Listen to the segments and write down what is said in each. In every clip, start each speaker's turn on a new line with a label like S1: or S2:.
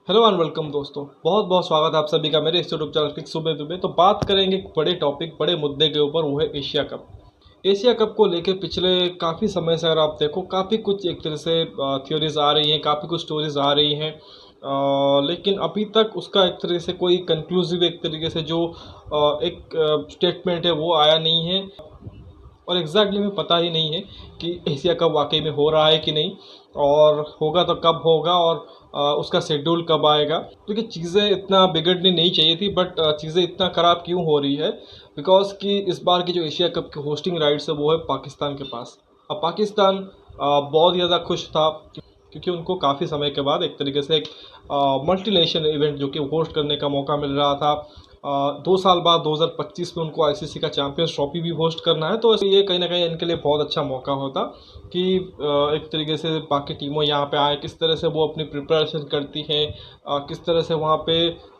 S1: Hello and welcome दोस्तों, बहुत बहुत स्वागत है आप सभी का मेरे इस यूट्यूब चैनल किक सुबह दुबे। तो बात करेंगे एक बड़े टॉपिक, बड़े मुद्दे के ऊपर, वो है एशिया कप। एशिया कप को लेके पिछले काफ़ी समय से अगर आप देखो, काफ़ी कुछ एक तरह से थ्योरीज आ रही हैं, काफ़ी कुछ स्टोरीज आ रही हैं, लेकिन अभी तक उसका एक तरीके से कोई कंक्लूसिव एक तरीके से जो एक स्टेटमेंट है वो आया नहीं है। और एग्जैक्टली में पता ही नहीं है कि एशिया कप वाकई में हो रहा है कि नहीं, और होगा तो कब होगा, और उसका शेड्यूल कब आएगा। क्योंकि चीज़ें इतना बिगड़नी नहीं चाहिए थी, बट चीज़ें इतना ख़राब क्यों हो रही है? बिकॉज कि इस बार की जो एशिया कप की होस्टिंग राइट्स है वो है पाकिस्तान के पास। अब पाकिस्तान बहुत ही ज़्यादा खुश था, क्योंकि उनको काफ़ी समय के बाद एक तरीके से एक मल्टीनेशनल इवेंट जो कि होस्ट करने का मौका मिल रहा था। 2 साल बाद 2025 में उनको आईसीसी का चैंपियंस ट्रॉफी भी होस्ट करना है, तो ये कहीं ना कहीं इनके लिए बहुत अच्छा मौका होता कि एक तरीके से बाकी टीमों यहाँ पे आए, किस तरह से वो अपनी प्रिपरेशन करती हैं, किस तरह से वहाँ पे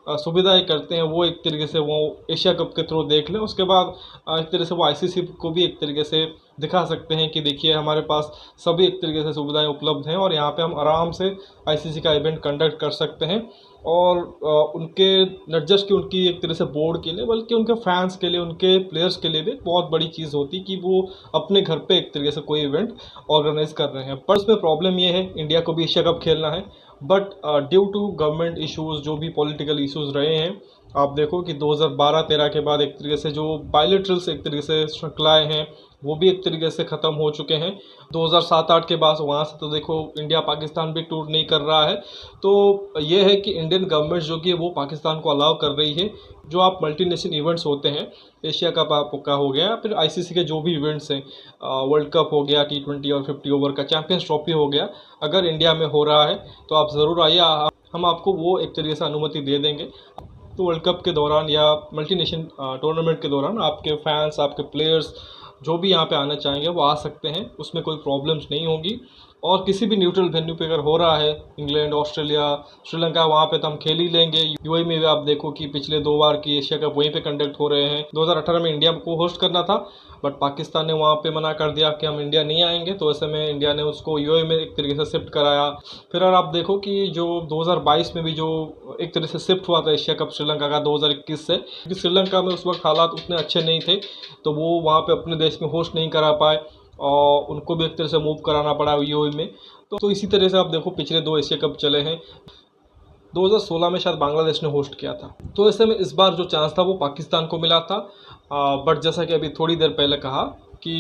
S1: सुविधाएं करते हैं, वो एक तरीके से वो एशिया कप के थ्रू देख लें। उसके बाद एक तरह से वो आईसीसी को भी एक तरीके से दिखा सकते हैं कि देखिए हमारे पास सभी एक तरीके से सुविधाएं उपलब्ध हैं, और यहाँ पे हम आराम से आईसीसी का इवेंट कंडक्ट कर सकते हैं। और उनके नॉट जस्ट कि उनकी एक तरह से बोर्ड के लिए, बल्कि उनके फैंस के लिए, उनके प्लेयर्स के लिए भी एक बहुत बड़ी चीज़ होती कि वो अपने घर पे एक तरीके से कोई इवेंट ऑर्गेनाइज कर रहे हैं। पर उसमें प्रॉब्लम ये है, इंडिया को भी एशिया कप खेलना है, but due to government issues, जो भी पॉलिटिकल इश्यूज रहे हैं, आप देखो कि 2012-13 के बाद एक तरीके से जो बायलेटरल्स एक तरीके से श्रृंखलाएँ हैं वो भी एक तरीके से ख़त्म हो चुके हैं। 2007-8 के बाद वहाँ से तो देखो इंडिया पाकिस्तान भी टूर नहीं कर रहा है। तो ये है कि इंडियन गवर्नमेंट जो कि वो पाकिस्तान को अलाउ कर रही है, जो आप मल्टीनेशनल इवेंट्स होते हैं, एशिया कप आपका हो गया, फिर आईसीसी के जो भी इवेंट्स हैं, वर्ल्ड कप हो गया, T20 और 50 ओवर का चैंपियंस ट्रॉफी हो गया, अगर इंडिया में हो रहा है तो आप ज़रूर आइए, हम आपको वो एक तरीके से अनुमति दे देंगे। तो वर्ल्ड कप के दौरान या मल्टीनेशनल टूर्नामेंट के दौरान आपके फैंस, आपके प्लेयर्स जो भी यहाँ पे आना चाहेंगे वो आ सकते हैं, उसमें कोई प्रॉब्लम्स नहीं होगी। और किसी भी न्यूट्रल वेन्यू पे अगर हो रहा है, इंग्लैंड, ऑस्ट्रेलिया, श्रीलंका, वहाँ पे तो हम खेल ही लेंगे। यूएई में भी आप देखो कि पिछले 2 बार की एशिया कप वहीं पे कंडक्ट हो रहे हैं। 2018 में इंडिया को होस्ट करना था, बट पाकिस्तान ने वहाँ पे मना कर दिया कि हम इंडिया नहीं आएंगे, तो ऐसे में इंडिया ने उसको यूएई में एक तरीके से शिफ्ट कराया। फिर अगर आप देखो कि जो 2022 में भी जो एक तरह से शिफ्ट हुआ था एशिया कप श्रीलंका का 2021 से, क्योंकि श्रीलंका में उस वक्त हालात उतने अच्छे नहीं थे, तो वो वहाँ पे अपने देश में होस्ट नहीं करा पाए, और उनको भी एक तरह से मूव कराना पड़ा यूएई में। तो इसी तरह से आप देखो पिछले 2 एशिया कप चले हैं। 2016 में शायद बांग्लादेश ने होस्ट किया था, तो ऐसे में इस बार जो चांस था वो पाकिस्तान को मिला था। बट जैसा कि अभी थोड़ी देर पहले कहा कि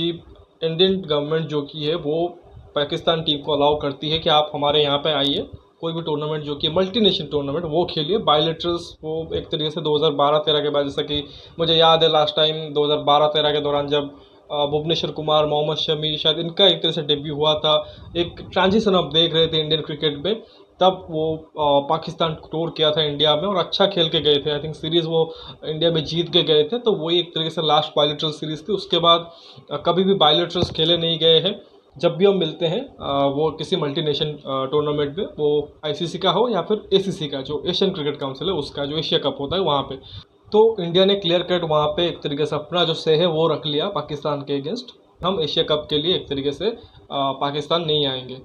S1: इंडियन गवर्नमेंट जो की है वो पाकिस्तान टीम को अलाउ करती है कि आप हमारे यहाँ पे आइए, कोई भी टूर्नामेंट जो कि मल्टीनेशनल टूर्नामेंट वो खेलिए। बायलेटरल्स वो एक तरीके से 2012-13 के बाद, जैसा कि मुझे याद है लास्ट टाइम 2012-13 के दौरान जब भुवनेश्वर कुमार, मोहम्मद शमी, शायद इनका एक तरह से डेब्यू हुआ था, एक ट्रांजिशन आप देख रहे थे इंडियन क्रिकेट में, तब वो पाकिस्तान टूर किया था इंडिया में और अच्छा खेल के गए थे। आई थिंक सीरीज़ वो इंडिया में जीत के गए थे, तो वही एक तरीके से लास्ट बायलेटरल सीरीज़ थी। उसके बाद कभी भी बायलेटरल्स खेले नहीं गए हैं। जब भी हम मिलते हैं वो किसी मल्टीनेशनल टूर्नामेंट में, वो आईसीसी का हो या फिर एसीसी का, जो एशियन क्रिकेट काउंसिल है उसका, जो एशिया कप होता है वहाँ पे। तो इंडिया ने क्लियर कट वहाँ पे एक तरीके से अपना जो से है वो रख लिया पाकिस्तान के अगेंस्ट। हम एशिया कप के लिए एक तरीके से पाकिस्तान नहीं आएंगे।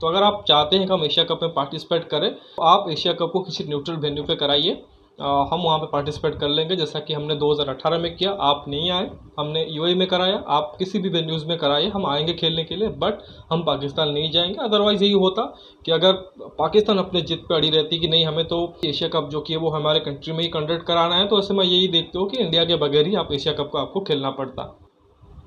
S1: तो अगर आप चाहते हैं कि हम एशिया कप में पार्टिसिपेट करें, तो आप एशिया कप को किसी न्यूट्रल वेन्यू पे कराइए, हम वहाँ पे पार्टिसिपेट कर लेंगे, जैसा कि हमने 2018 में किया। आप नहीं आए, हमने यूएई में कराया, आप किसी भी वेन्यूज़ में कराइए, हम आएंगे खेलने के लिए, बट हम पाकिस्तान नहीं जाएंगे। अदरवाइज़ यही होता कि अगर पाकिस्तान अपने जिद पे अड़ी रहती कि नहीं, हमें तो एशिया कप जो कि है वो हमारे कंट्री में ही कंडक्ट कराना है, तो ऐसे मैं यही देखते हो कि इंडिया के बगैर ही आप एशिया कप को आपको खेलना पड़ता।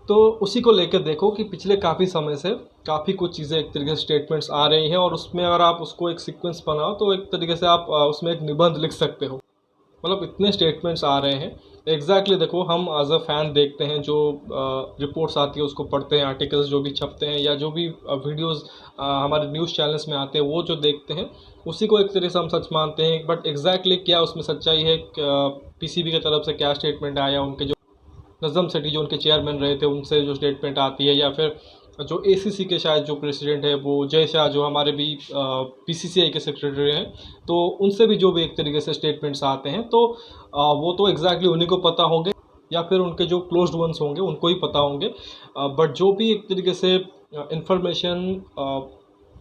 S1: तो उसी को लेकर देखो कि पिछले काफ़ी समय से काफ़ी कुछ चीज़ें एक तरीके से स्टेटमेंट्स आ रही हैं, और उसमें अगर आप उसको एक सीक्वेंस बनाओ तो एक तरीके से आप उसमें एक निबंध लिख सकते हो। मतलब इतने स्टेटमेंट्स आ रहे हैं। एग्जैक्टली देखो, हम एज अ फ़ैन देखते हैं, जो रिपोर्ट्स आती है उसको पढ़ते हैं, आर्टिकल्स जो भी छपते हैं या जो भी वीडियोस हमारे न्यूज़ चैनल्स में आते हैं वो जो देखते हैं, उसी को एक तरह से हम सच मानते हैं। बट एग्जैक्टली क्या उसमें सच्चाई है, पीसीबी की तरफ से क्या स्टेटमेंट आया, उनके जो नज़म सेठी जो उनके चेयरमैन रहे थे उनसे जो स्टेटमेंट आती है, या फिर जो एसीसी के शायद जो प्रेसिडेंट है वो जय शाह, जो हमारे भी बीसीसीआई के सेक्रेटरी हैं, तो उनसे भी जो भी एक तरीके से स्टेटमेंट्स आते हैं, तो वो तो एग्जैक्टली उन्हीं को पता होंगे, या फिर उनके जो क्लोज्ड वंस होंगे उनको ही पता होंगे। बट जो भी एक तरीके से इंफॉर्मेशन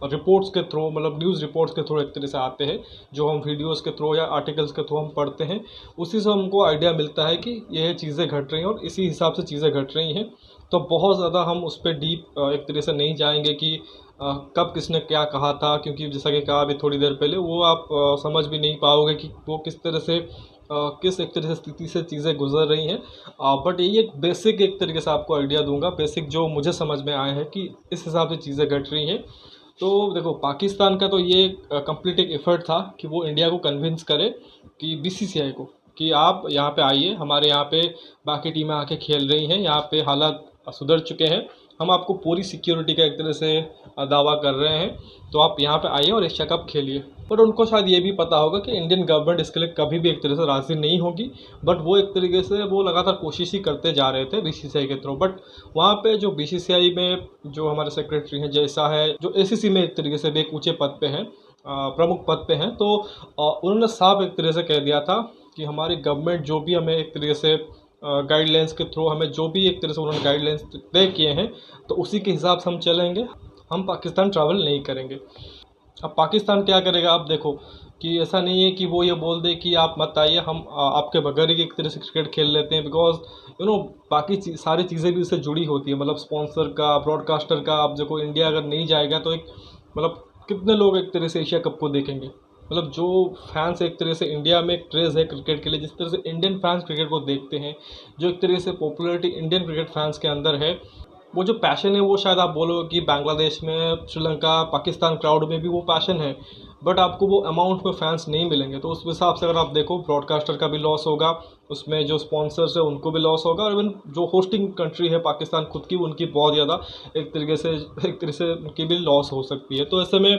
S1: रिपोर्ट्स के थ्रू, मतलब न्यूज़ रिपोर्ट्स के थ्रू एक तरह से आते हैं, जो हम वीडियोस के थ्रू या आर्टिकल्स के थ्रू हम पढ़ते हैं, उसी से हमको आइडिया मिलता है कि ये चीज़ें घट रही हैं और इसी हिसाब से चीज़ें घट रही हैं। तो बहुत ज़्यादा हम उस पर डीप एक तरह से नहीं जाएंगे कि कब किसने क्या कहा था, क्योंकि जैसा कि कहा अभी थोड़ी देर पहले, वो आप समझ भी नहीं पाओगे कि वो किस तरह से किस एक तरह से स्थिति से चीज़ें गुजर रही हैं। बट यही एक बेसिक एक तरीके से आपको आइडिया दूंगा, बेसिक जो मुझे समझ में आया है कि इस हिसाब से चीज़ें घट रही हैं। तो देखो, पाकिस्तान का तो ये कंप्लीट एक एफर्ट था कि वो इंडिया को कन्विंस करे, कि बीसीसीआई को, कि आप यहाँ पे आइए, हमारे यहाँ पे बाकी टीमें आके खेल रही हैं, यहाँ पे हालात सुधर चुके हैं, हम आपको पूरी सिक्योरिटी का एक तरह से दावा कर रहे हैं, तो आप यहाँ पे आइए और एशिया कप खेलिए। बट उनको शायद ये भी पता होगा कि इंडियन गवर्नमेंट इसके लिए कभी भी एक तरह से राज़ी नहीं होगी, बट वो एक तरीके से वो लगातार कोशिश ही करते जा रहे थे बीसीसीआई के थ्रू। बट वहाँ पे जो बीसीसीआई में जो हमारे सेक्रेटरी हैं, जैसा है, जो एसीसी में एक तरीके से भी एक ऊँचे पद पे हैं, प्रमुख पद पे हैं, तो उन्होंने साफ एक तरह से कह दिया था कि हमारी गवर्नमेंट जो भी हमें एक तरीके से गाइडलाइंस के थ्रू, हमें जो भी एक तरह से उन्होंने गाइडलाइंस तय किए हैं, तो उसी के हिसाब से हम चलेंगे, हम पाकिस्तान ट्रैवल नहीं करेंगे। अब पाकिस्तान क्या करेगा, आप देखो कि ऐसा नहीं है कि वो ये बोल दे कि आप मत आइए, हम आपके बगैर ही एक तरह से क्रिकेट खेल लेते हैं, बिकॉज बाकी सारी चीज़ें भी उससे जुड़ी होती है, मतलब स्पॉन्सर का, ब्रॉडकास्टर का। आप देखो, इंडिया अगर नहीं जाएगा तो एक मतलब कितने लोग एक तरह से एशिया कप को देखेंगे, मतलब जो फैंस एक तरह से इंडिया में एक क्रेज़ है क्रिकेट के लिए, जिस तरह से इंडियन फैंस क्रिकेट को देखते हैं, जो एक तरह से पॉपुलैरिटी इंडियन क्रिकेट फैंस के अंदर है, वो जो पैशन है, वो शायद आप बोलोगे कि बांग्लादेश में, श्रीलंका, पाकिस्तान क्राउड में भी वो पैशन है, बट आपको वो अमाउंट में फैंस नहीं मिलेंगे। तो उस हिसाब से अगर आप देखो, ब्रॉडकास्टर का भी लॉस होगा, उसमें जो स्पॉन्सर्स है उनको भी लॉस होगा, और इवन जो होस्टिंग कंट्री है पाकिस्तान खुद की, उनकी बहुत ज़्यादा एक तरह से उनकी भी लॉस हो सकती है। तो ऐसे में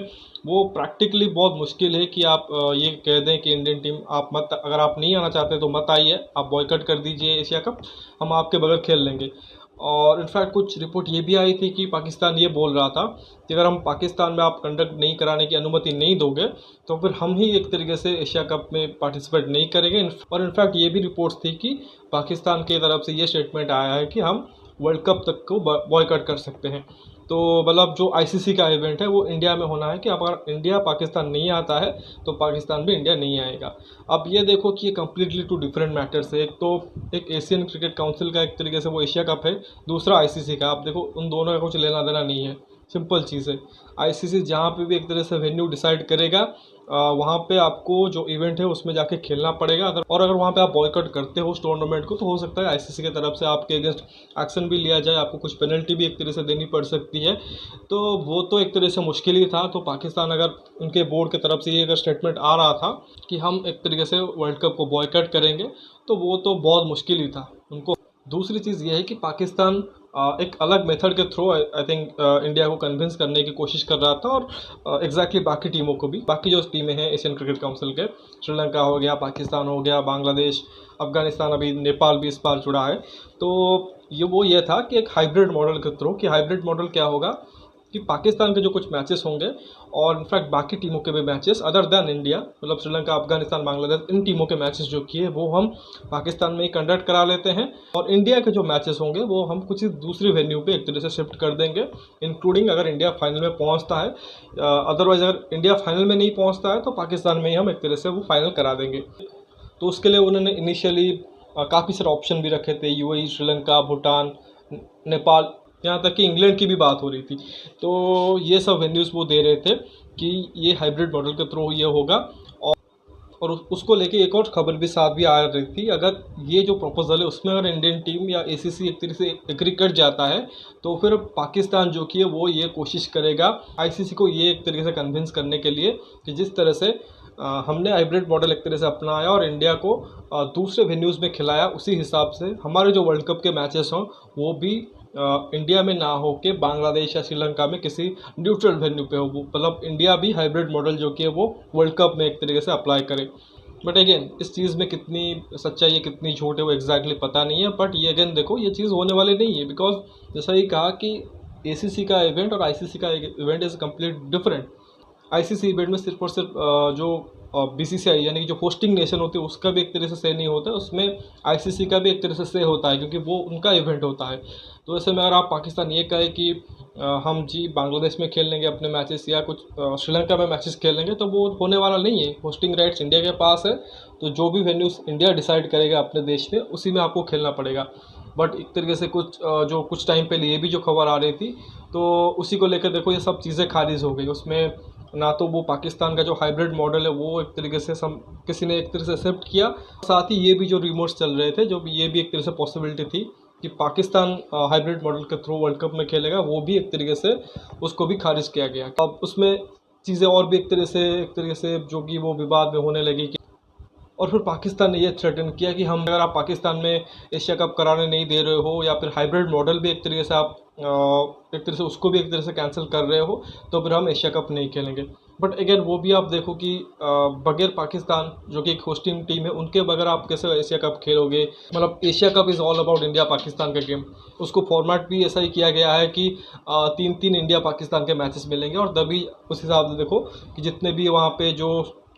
S1: वो प्रैक्टिकली बहुत मुश्किल है कि आप ये कह दें कि इंडियन टीम आप मत, अगर आप नहीं आना चाहते तो मत आइए, आप बॉयकट कर दीजिए एशिया कप, हम आपके बगैर खेल लेंगे। और इनफैक्ट कुछ रिपोर्ट ये भी आई थी कि पाकिस्तान ये बोल रहा था कि अगर हम पाकिस्तान में आप कंडक्ट नहीं कराने की अनुमति नहीं दोगे, तो फिर हम ही एक तरीके से एशिया कप में पार्टिसिपेट नहीं करेंगे। और इनफैक्ट ये भी रिपोर्ट्स थी कि पाकिस्तान की तरफ से ये स्टेटमेंट आया है कि हम वर्ल्ड कप तक को बॉयकट कर सकते हैं। तो मतलब जो आईसीसी का इवेंट है वो इंडिया में होना है, कि अगर इंडिया पाकिस्तान नहीं आता है तो पाकिस्तान भी इंडिया नहीं आएगा। अब ये देखो कि ये कम्प्लीटली टू डिफरेंट मैटर्स है। एक तो एक एशियन क्रिकेट काउंसिल का एक तरीके से वो एशिया कप है, दूसरा आईसीसी का। आप देखो, उन दोनों का कुछ लेना देना नहीं है, सिंपल चीज़ है। आईसीसी जहाँ पे भी एक तरह से वेन्यू डिसाइड करेगा, वहाँ पे आपको जो इवेंट है उसमें जाके खेलना पड़ेगा। और अगर वहाँ पे आप बॉयकॉट करते हो उस टूर्नामेंट को, तो हो सकता है आईसीसी की तरफ से आपके अगेंस्ट एक्शन भी लिया जाए, आपको कुछ पेनल्टी भी एक तरह से देनी पड़ सकती है। तो वो तो एक तरह से मुश्किल ही था। तो पाकिस्तान, अगर उनके बोर्ड की तरफ से ये अगर स्टेटमेंट आ रहा था कि हम एक तरीके से वर्ल्ड कप को बॉयकॉट करेंगे, तो वो तो बहुत मुश्किल ही था उनको। दूसरी चीज़ ये है कि पाकिस्तान एक अलग मेथड के थ्रू आई थिंक इंडिया को कन्विंस करने की कोशिश कर रहा था, और एग्जैक्टली बाकी टीमों को भी, बाकी जो टीमें हैं एशियन क्रिकेट काउंसिल के, श्रीलंका हो गया, पाकिस्तान हो गया, बांग्लादेश, अफगानिस्तान, अभी नेपाल भी इस बार जुड़ा है। तो ये था कि एक हाइब्रिड मॉडल के थ्रू, कि हाइब्रिड मॉडल क्या होगा कि पाकिस्तान के जो कुछ मैचेस होंगे, और इनफैक्ट बाकी टीमों के भी मैचेस अदर दैन इंडिया, मतलब श्रीलंका, अफगानिस्तान, बांग्लादेश, इन टीमों के मैचेस जो किए वो हम पाकिस्तान में ही कंडक्ट करा लेते हैं, और इंडिया के जो मैचेस होंगे वो हम कुछ दूसरी वेन्यू पे एक तरह से शिफ्ट कर देंगे, इंक्लूडिंग अगर इंडिया फाइनल में पहुंचता है। अदरवाइज अगर इंडिया फाइनल में नहीं पहुंचता है तो पाकिस्तान में ही हम एक तरह से वो फाइनल करा देंगे। तो उसके लिए उन्होंने इनिशियली काफ़ी सारे ऑप्शन भी रखे थे, यूएई, श्रीलंका, भूटान, नेपाल, यहाँ तक कि इंग्लैंड की भी बात हो रही थी। तो ये सब वेन्यूज़ वो दे रहे थे कि ये हाइब्रिड मॉडल के थ्रू ये होगा। और उसको लेके एक और खबर भी साथ भी आ रही थी, अगर ये जो प्रपोजल है उसमें अगर इंडियन टीम या एसीसी एक तरीके से एग्री कर जाता है, तो फिर पाकिस्तान जो कि है वो ये कोशिश करेगा आईसीसी को ये एक तरीके से कन्विंस करने के लिए कि जिस तरह से हमने हाइब्रिड मॉडल एक तरह से अपनाया और इंडिया को दूसरे वेन्यूज़ में खिलाया, उसी हिसाब से हमारे जो वर्ल्ड कप के मैचेस हों वो भी इंडिया में ना हो के बांग्लादेश या श्रीलंका में किसी न्यूट्रल वेन्यू पे हो, मतलब इंडिया भी हाइब्रिड मॉडल जो कि है वो वर्ल्ड कप में एक तरीके से अप्लाई करे। बट अगेन इस चीज़ में कितनी सच्चाई है कितनी झूठ है वो एग्जैक्टली पता नहीं है। बट ये अगेन देखो, ये चीज़ होने वाली नहीं है, बिकॉज जैसा ही कहा कि एसीसी का इवेंट और आईसीसी का event is complete different. ICC event में सिर्फ और सिर्फ जो BCCI यानी कि जो होस्टिंग नेशन होती है उसका भी एक तरह से से नहीं होता है, उसमें ICC का भी एक तरह से होता है क्योंकि वो उनका इवेंट होता है। तो ऐसे में अगर आप पाकिस्तान ये कहे कि हम जी बांग्लादेश में खेल लेंगे अपने मैचेस या कुछ श्रीलंका में मैचेस खेल लेंगे, तो वो होने वाला नहीं है। होस्टिंग राइट्स इंडिया के पास है, तो जो भी वेन्यूज़ इंडिया डिसाइड करेगा अपने देश में उसी में आपको खेलना पड़ेगा। बट एक तरीके से जो कुछ टाइम पहले ये भी जो खबर आ रही थी, तो उसी को लेकर देखो ये सब चीज़ें खारिज हो गई। उसमें ना तो वो पाकिस्तान का जो हाइब्रिड मॉडल है वो एक तरीके से किसी ने एक तरह से एक्सेप्ट किया, साथ ही ये भी जो रिमोट्स चल रहे थे, जो भी ये भी एक तरह से पॉसिबिलिटी थी कि पाकिस्तान हाइब्रिड मॉडल के थ्रू वर्ल्ड कप में खेलेगा, वो भी एक तरीके से उसको भी खारिज किया गया। अब उसमें चीज़ें और भी एक तरीके से जो कि वो विवाद में होने लगी कि और फिर पाकिस्तान ने ये थ्रेटन किया कि हम अगर आप पाकिस्तान में एशिया कप कराने नहीं दे रहे हो या फिर हाइब्रिड मॉडल भी एक तरीके से आप एक तरह से उसको भी एक तरह से कैंसिल कर रहे हो, तो फिर हम एशिया कप नहीं खेलेंगे। बट अगेन वो भी आप देखो कि बगैर पाकिस्तान जो कि एक होस्टिंग टीम है उनके बगैर आप कैसे एशिया कप खेलोगे। मतलब Asia cup is all about India Pakistan का गेम। उसको फॉर्मेट भी ऐसा ही किया गया है कि 3-3 इंडिया पाकिस्तान के मैचेस मिलेंगे, और तभी उस हिसाब से देखो कि जितने भी वहाँ पे जो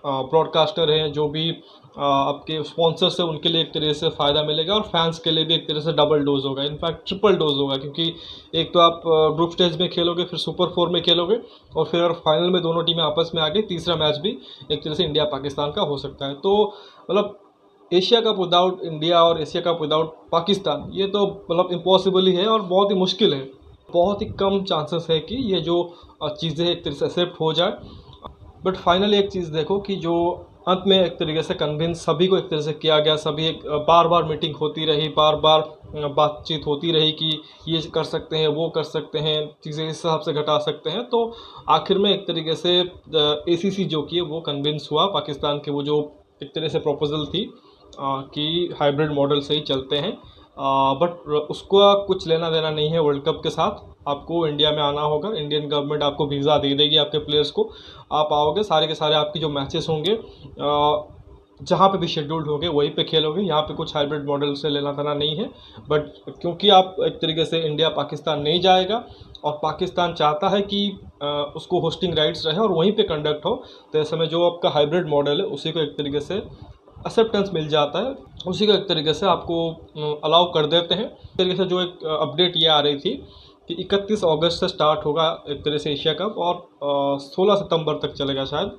S1: ब्रॉडकास्टर हैं, जो भी आपके स्पॉन्सर्स हैं, उनके लिए एक तरह से फ़ायदा मिलेगा और फैंस के लिए भी एक तरह से डबल डोज होगा, इनफैक्ट ट्रिपल डोज होगा। क्योंकि एक तो आप ग्रुप स्टेज में खेलोगे, फिर सुपर 4 में खेलोगे, और फिर अगर फाइनल में दोनों टीमें आपस में आ गई, तीसरा मैच भी एक तरह से इंडिया पाकिस्तान का हो सकता है। तो मतलब एशिया कप विदाउट इंडिया और एशिया कप विदाउट पाकिस्तान, ये तो मतलब इम्पॉसिबल ही है और बहुत ही मुश्किल है। बहुत ही कम चांसेस है कि ये जो चीज़ें एक तरह से एक्सेप्ट हो जाए। बट फाइनली एक चीज़ देखो कि जो अंत में एक तरीके से कन्विंस सभी को एक तरह से किया गया, सभी एक बार बार मीटिंग होती रही, बार बार बातचीत होती रही कि ये कर सकते हैं, वो कर सकते हैं, चीज़ें इस हिसाब से घटा सकते हैं। तो आखिर में एक तरीके से ACC जो कि है वो कन्विंस हुआ पाकिस्तान के वो जो एक तरह से प्रपोजल थी कि हाइब्रिड मॉडल से ही चलते हैं। बट उसका कुछ लेना देना नहीं है वर्ल्ड कप के साथ। आपको इंडिया में आना होगा, इंडियन गवर्नमेंट आपको वीज़ा दे देगी आपके प्लेयर्स को, आप आओगे, सारे के सारे आपके जो मैचेस होंगे जहाँ पे भी शेड्यूल्ड होंगे वहीं पे खेलोगे। यहाँ पे कुछ हाइब्रिड मॉडल से लेना देना नहीं है। बट क्योंकि आप एक तरीके से इंडिया पाकिस्तान नहीं जाएगा और पाकिस्तान चाहता है कि उसको होस्टिंग राइट्स रहे और वहीं पे कंडक्ट हो, तो ऐसे में जो आपका हाइब्रिड मॉडल है उसी को एक तरीके से एक्सेप्टेंस मिल जाता है, उसी को एक तरीके से आपको अलाउ कर देते हैं। इस तरीके से जो एक अपडेट ये आ रही थी कि 31 अगस्त से स्टार्ट होगा एक तरह से एशिया कप, और 16 सितंबर तक चलेगा शायद।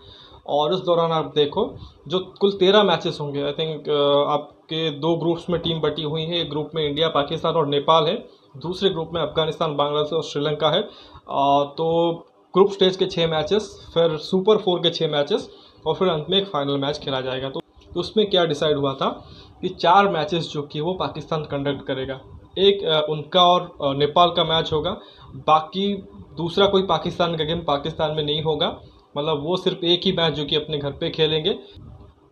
S1: और इस दौरान आप देखो जो कुल 13 मैचेस होंगे। आई थिंक आपके 2 ग्रुप्स में टीम बटी हुई है। एक ग्रुप में इंडिया, पाकिस्तान और नेपाल है, दूसरे ग्रुप में अफगानिस्तान, बांग्लादेश और श्रीलंका है। तो ग्रुप स्टेज के 6 मैचेस, फिर सुपर 4 के 6 मैचेस, और फिर अंत में एक फाइनल मैच खेला जाएगा। तो उसमें क्या डिसाइड हुआ था कि 4 मैचेस जो कि वो पाकिस्तान कंडक्ट करेगा। एक उनका और नेपाल का मैच होगा, बाकी दूसरा कोई पाकिस्तान का गेम पाकिस्तान में नहीं होगा। मतलब वो सिर्फ एक ही मैच जो कि अपने घर पे खेलेंगे।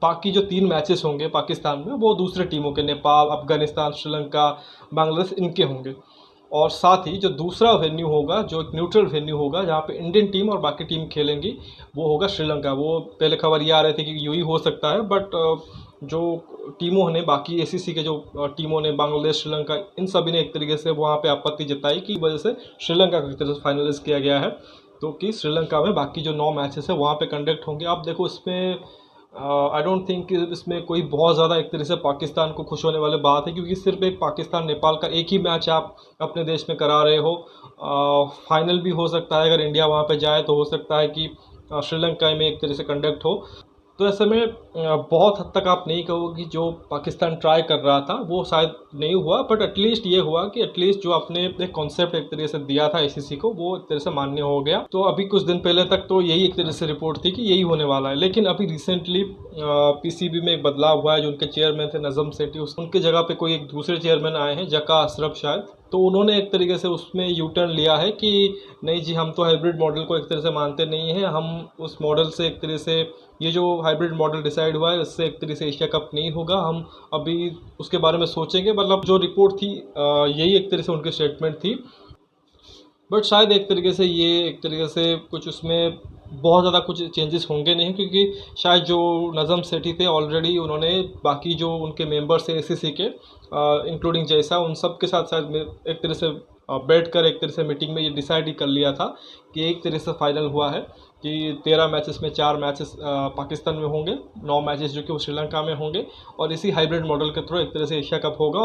S1: बाकी जो 3 मैचेस होंगे पाकिस्तान में वो दूसरे टीमों के, नेपाल, अफगानिस्तान, श्रीलंका, बांग्लादेश, इनके होंगे। और साथ ही जो दूसरा वेन्यू होगा, जो एक न्यूट्रल वेन्यू होगा जहाँ पे इंडियन टीम और बाकी टीम खेलेंगी, वो होगा श्रीलंका। वो पहले खबर ये आ रही थी कि यूं ही हो सकता है, बट जो टीमों ने, बाकी ACC के जो टीमों ने, बांग्लादेश, श्रीलंका, इन सभी ने एक तरीके से वहाँ पे आपत्ति जताई की वजह से श्रीलंका की तरफ से फाइनलाइज किया गया है। तो कि श्रीलंका में बाकी जो 9 मैचेस है वहाँ पे कंडक्ट होंगे। आप देखो इसमें आई डोंट थिंक कि इसमें कोई बहुत ज़्यादा एक तरह से पाकिस्तान को खुश होने वाली बात है, क्योंकि सिर्फ एक पाकिस्तान नेपाल का एक ही मैच आप अपने देश में करा रहे हो। फाइनल भी हो सकता है, अगर इंडिया वहाँ पे जाए तो हो सकता है कि श्रीलंका में एक तरह से कंडक्ट हो। तो ऐसे में बहुत हद तक आप नहीं कहोगे कि जो पाकिस्तान ट्राई कर रहा था वो शायद नहीं हुआ, बट एटलीस्ट ये हुआ कि एटलीस्ट जो आपने एक कॉन्सेप्ट एक तरीके से दिया था ACC को, वो एक तरह से मान्य हो गया। तो अभी कुछ दिन पहले तक तो यही एक तरह से रिपोर्ट थी कि यही होने वाला है, लेकिन अभी रिसेंटली PCB में एक बदलाव हुआ है। जो उनके चेयरमैन थे नज़म सेठी, उनके जगह पे कोई एक दूसरे चेयरमैन आए हैं, जका अशरफ शायद। तो उन्होंने एक तरीके से उसमें यू टर्न लिया है कि नहीं जी, हम तो हाइब्रिड मॉडल को एक तरह से मानते नहीं हैं, हम उस मॉडल से एक तरह से, ये जो हाइब्रिड मॉडल डिसाइड हुआ है इससे एक तरह से एशिया कप नहीं होगा, हम अभी उसके बारे में सोचेंगे। मतलब जो रिपोर्ट थी यही एक तरह से उनकी स्टेटमेंट थी। बट शायद एक तरीके से ये एक तरीके से कुछ उसमें बहुत ज़्यादा कुछ चेंजेस होंगे नहीं, क्योंकि शायद जो नज़म सेठी थे ऑलरेडी उन्होंने बाकी जो उनके मेंबर्स थे ACC के, इंक्लूडिंग जैसा, उन सब के साथ शायद एक तरह से बैठ कर एक तरह से मीटिंग में ये डिसाइड ही कर लिया था कि एक तरह से फाइनल हुआ है कि 13 मैचेस में 4 मैचेस पाकिस्तान में होंगे, 9 मैचेस जो कि वो श्रीलंका में होंगे, और इसी हाइब्रिड मॉडल के थ्रू एक तरह से एशिया कप होगा।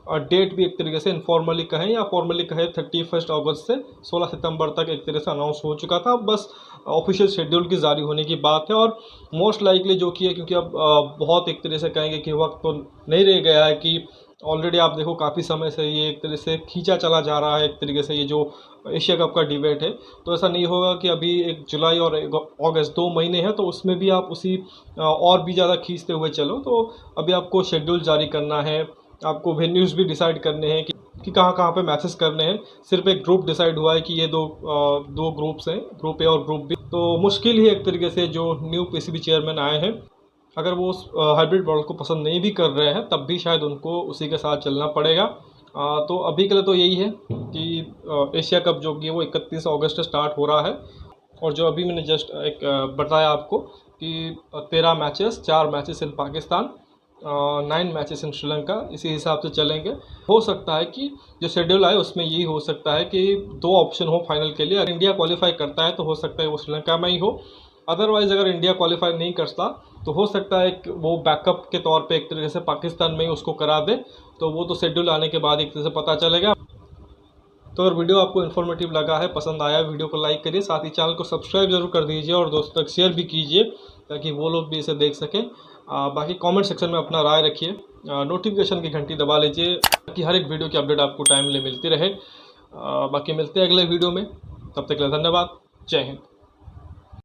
S1: और डेट भी एक तरीके से इनफॉर्मली कहें या फॉर्मली कहें 31 अगस्त से 16 सितंबर तक एक तरह से अनाउंस हो चुका था। बस ऑफिशियल शेड्यूल की जारी होने की बात है, और मोस्ट लाइकली जो कि है, क्योंकि अब बहुत एक तरह से कहेंगे कि वक्त तो नहीं रह गया है कि ऑलरेडी आप देखो काफ़ी समय से ये एक तरह से खींचा चला जा रहा है एक तरीके से ये जो एशिया कप का डिबेट है। तो ऐसा नहीं होगा कि अभी एक जुलाई और अगस्त 2 महीने हैं तो उसमें भी आप उसी और भी ज़्यादा खींचते हुए चलो। तो अभी आपको शेड्यूल जारी करना है, आपको वेन्यूज़ भी डिसाइड करने हैं कि कहाँ कहाँ पे मैचेस करने हैं। सिर्फ एक ग्रुप डिसाइड हुआ है कि ये दो ग्रुप्स हैं, ग्रुप ए और ग्रुप बी। तो मुश्किल ही एक तरीके से जो न्यू पीसीबी चेयरमैन आए हैं, अगर वो उस हाइब्रिड मॉडल को पसंद नहीं भी कर रहे हैं तब भी शायद उनको उसी के साथ चलना पड़ेगा। तो अभी के लिए तो यही है कि एशिया कप जो कि वो 31 अगस्त से स्टार्ट हो रहा है, और जो अभी मैंने जस्ट एक बताया आपको कि 13 matches, 4 matches in Pakistan, 9 matches in Sri Lanka, इसी हिसाब से चलेंगे। हो सकता है कि जो शेड्यूल आए उसमें यही हो सकता है कि 2 ऑप्शन हो फाइनल के लिए। अगर इंडिया क्वालिफाई करता है तो हो सकता है वो श्रीलंका में ही हो, अदरवाइज़ अगर इंडिया क्वालिफाई नहीं करता तो हो सकता है कि वो बैकअप के तौर पे एक तरीके से पाकिस्तान में ही उसको करा दे। तो वो तो शेड्यूल आने के बाद एक तरह से पता चलेगा। तो अगर वीडियो आपको इन्फॉर्मेटिव लगा है, पसंद आया, वीडियो को लाइक करिए, साथ ही चैनल को सब्सक्राइब जरूर कर दीजिए और दोस्तों तक शेयर भी कीजिए ताकि वो लोग भी इसे देख सकें। बाकी कमेंट सेक्शन में अपना राय रखिए, नोटिफिकेशन की घंटी दबा लीजिए ताकि हर एक वीडियो की अपडेट आपको टाइमली मिलती रहे। बाकी मिलते हैं अगले वीडियो में, तब तक के लिए धन्यवाद। जय हिंद।